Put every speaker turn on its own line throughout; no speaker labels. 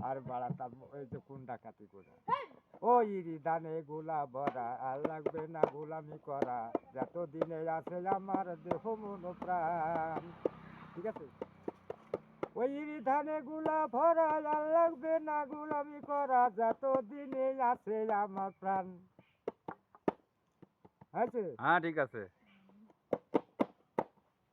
আর বাড়াতাম ওই যে কোন ডাকাতি করে ও ইরি দানে গুলা ভরা আর লাগবে না গোলামি করা যত দিনে আছে আমার দেহ মন প্রাণ। ঠিক আছে, ওই ইরি ধানে গুলা ভরা আর লাগবে না গোলামি করা যত দিনে আছে আমার প্রাণ। আছে
হ্যাঁ ঠিক আছে।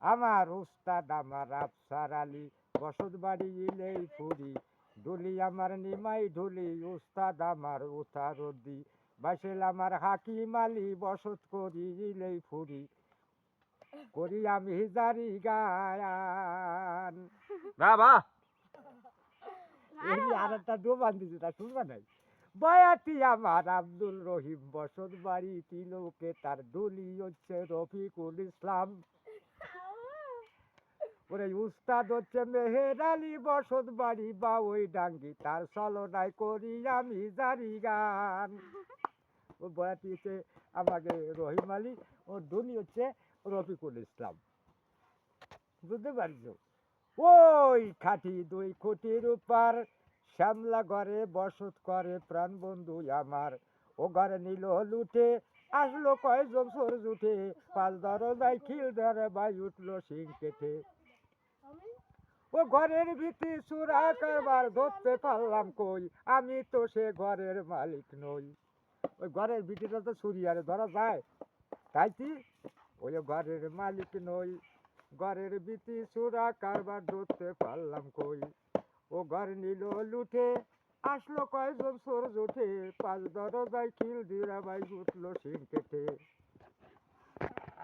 আমার উস্তাদ আমার আফসার আলী বসত বাড়ি ইলেই ফুরি ডুলি আমার নিমাই ঢুলি উস্তাদ আমার উতারদি বাসেল আমার হাকিম আলী বসত করি ইলেই ফুরি করি আমি জারি গায়ান।
বাহ বাহ।
এই আর একটা দোবান দিছে তা শুনবা নাই। বয়াতি আমার আব্দুল রহিম বসত বাড়ি তিলকে তার ডুলি হচ্ছে রফিকুল ইসলাম। ওরে উস্তাদ হচ্ছে মেহের আলী বসত বাড়ি বা ওই ডাঙ্গি তার চলনায় করি আমি জারি গান। ও বয়াতি হচ্ছে আমাকে রহিম আলী ও ধনী হচ্ছে রফিকুল ইসলাম। বুঝতে পারছো? ওই খাঁটি দুই কোটির উপর শ্যামলা ঘরে বসত করে প্রাণ বন্ধু আমার ও ঘরে নিল লুটে আসলো কয়জন সর জুটে পাঁচ দরজায় খিল ধরে ভাই উঠলো সিং কেটে ও ঘরের ভিতরে চুরা কারবার ধরতে পারলাম কই আমি তো সে ঘরের মালিক নই। ওই ঘরের ভিতরে তো চুরি আরে ধরা যায় তাই কি ওই ঘরের মালিক নই ঘরের ভিতরে চুরা কারবার ধরতে পারলাম কই ও ঘর নিল লুটে আসলো কয়জন চোর জুটে পাঁচ দরজায় খিল দিয়ে ভাই উঠলো সিং কেটে।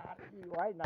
আর কি হয় না